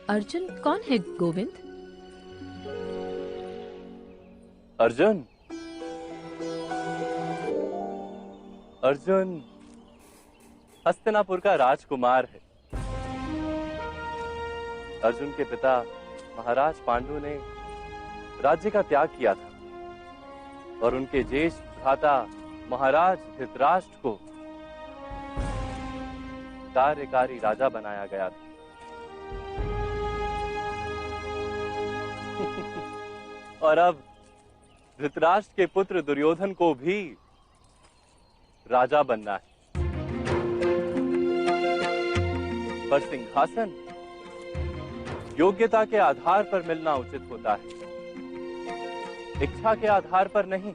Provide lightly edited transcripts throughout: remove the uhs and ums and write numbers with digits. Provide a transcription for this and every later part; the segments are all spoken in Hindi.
अर्जुन कौन है गोविंद? अर्जुन अर्जुन हस्तिनापुर का राजकुमार है। अर्जुन के पिता महाराज पांडु ने राज्य का त्याग किया था और उनके ज्येष्ठ भ्राता महाराज धृतराष्ट्र को कार्यकारी राजा बनाया गया था। और अब धृतराष्ट्र के पुत्र दुर्योधन को भी राजा बनना है। पर सिंहासन योग्यता के आधार पर मिलना उचित होता है, इच्छा के आधार पर नहीं।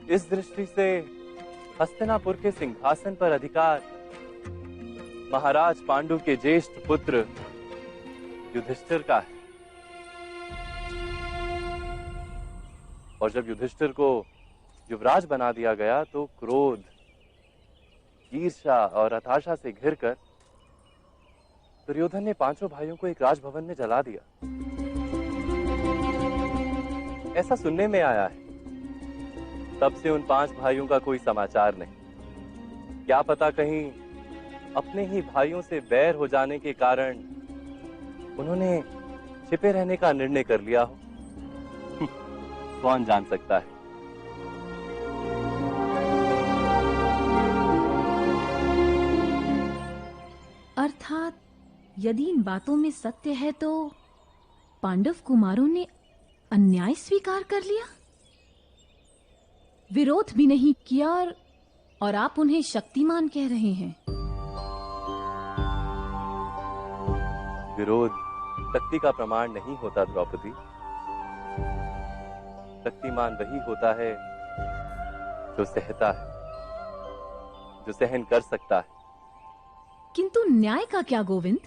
इस दृष्टि से हस्तिनापुर के सिंहासन पर अधिकार महाराज पांडु के ज्येष्ठ पुत्र युधिष्ठिर का है। और जब युधिष्ठिर को युवराज बना दिया गया तो क्रोध, ईर्ष्या और हताशा से घिरकर दुर्योधन ने पांचों भाइयों को एक राजभवन में जला दिया। ऐसा सुनने में आया है। तब से उन 5 भाइयों का कोई समाचार नहीं। क्या पता कहीं अपने ही भाइयों से बैर हो जाने के कारण उन्होंने छिपे रहने का निर्णय कर लिया हो। कौन जान सकता है। अर्थात यदि इन बातों में सत्य है तो पांडव कुमारों ने अन्याय स्वीकार कर लिया, विरोध भी नहीं किया और आप उन्हें शक्तिमान कह रहे हैं। विरोध शक्ति का प्रमाण नहीं होता द्रौपदी। शक्तिमान वही होता है जो सहता है, जो सहन कर सकता है। किंतु न्याय का क्या गोविंद?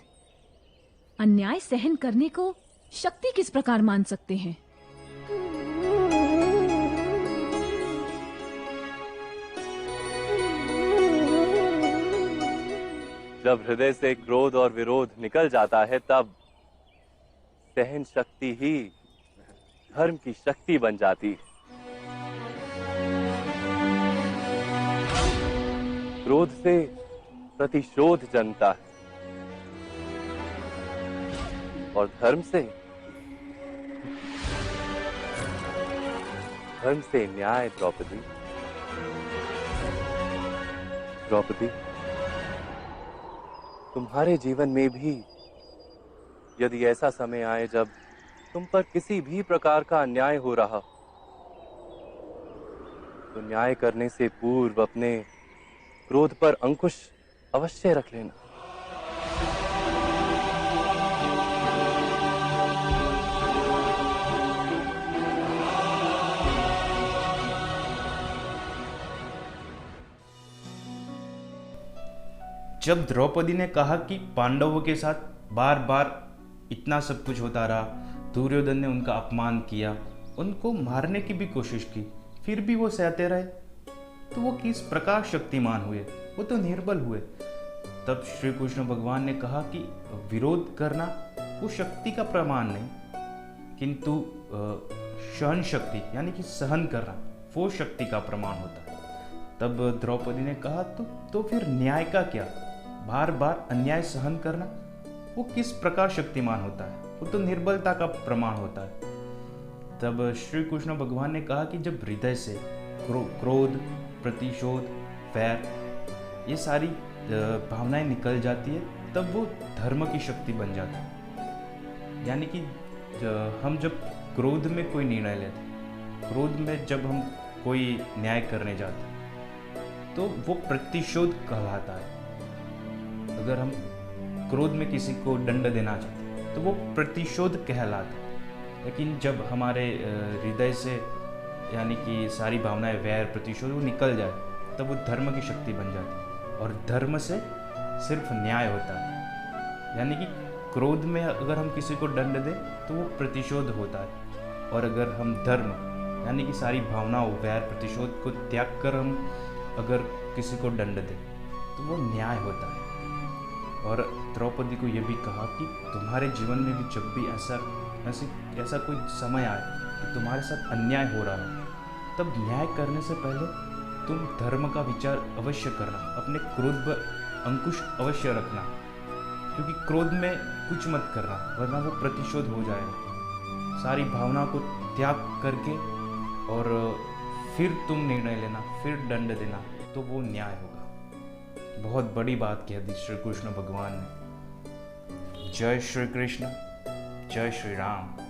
अन्याय सहन करने को शक्ति किस प्रकार मान सकते हैं? जब हृदय से क्रोध और विरोध निकल जाता है तब सहन शक्ति ही धर्म की शक्ति बन जाती है। क्रोध से प्रतिशोध जन्मता है और धर्म से न्याय। द्रौपदी तुम्हारे जीवन में भी यदि ऐसा समय आए जब तुम पर किसी भी प्रकार का अन्याय हो रहा, तो न्याय करने से पूर्व अपने क्रोध पर अंकुश अवश्य रख लेना। जब द्रौपदी ने कहा कि पांडवों के साथ बार बार इतना सब कुछ होता रहा, दुर्योधन ने उनका अपमान किया, उनको मारने की भी कोशिश की, फिर भी वो सहते रहे, तो वो किस प्रकार शक्तिमान हुए? वो तो निर्बल हुए। तब श्री कृष्ण भगवान ने कहा कि विरोध करना वो शक्ति का प्रमाण नहीं, किंतु सहन शक्ति यानी कि सहन करना वो शक्ति का प्रमाण होता है। तब द्रौपदी ने कहा तो फिर न्याय का क्या? बार बार अन्याय सहन करना वो किस प्रकार शक्तिमान होता है? वो तो निर्बलता का प्रमाण होता है। तब श्री कृष्ण भगवान ने कहा कि जब हृदय से क्रोध, प्रतिशोध, वैर ये सारी भावनाएं निकल जाती है तब वो धर्म की शक्ति बन जाती है। यानी कि हम जब क्रोध में कोई निर्णय लेते, क्रोध में जब हम कोई न्याय करने जाते तो वो प्रतिशोध कहलाता है। अगर हम क्रोध में किसी को दंड देना चाहते तो वो प्रतिशोध कहलाता है। लेकिन जब हमारे हृदय से यानी कि सारी भावनाएं, वैर, प्रतिशोध वो निकल जाए तब वो धर्म की शक्ति बन जाती है और धर्म से सिर्फ न्याय होता है। यानी कि क्रोध में अगर हम किसी को दंड दें तो वो प्रतिशोध होता है, और अगर हम धर्म यानी कि सारी भावनाओं, वैर, प्रतिशोध को त्याग कर हम अगर किसी को दंड दें तो वो न्याय होता है। और द्रौपदी को यह भी कहा कि तुम्हारे जीवन में भी जब भी ऐसा कोई समय आए कि तुम्हारे साथ अन्याय हो रहा है, तब न्याय करने से पहले तुम धर्म का विचार अवश्य करना, अपने क्रोध पर अंकुश अवश्य रखना, क्योंकि क्रोध में कुछ मत करना वरना वो प्रतिशोध हो जाएगा। सारी भावना को त्याग करके और फिर तुम निर्णय लेना, फिर दंड देना, तो वो न्याय होगा। बहुत बड़ी बात कह दी श्री कृष्ण भगवान ने। जय श्री कृष्ण, जय श्री राम।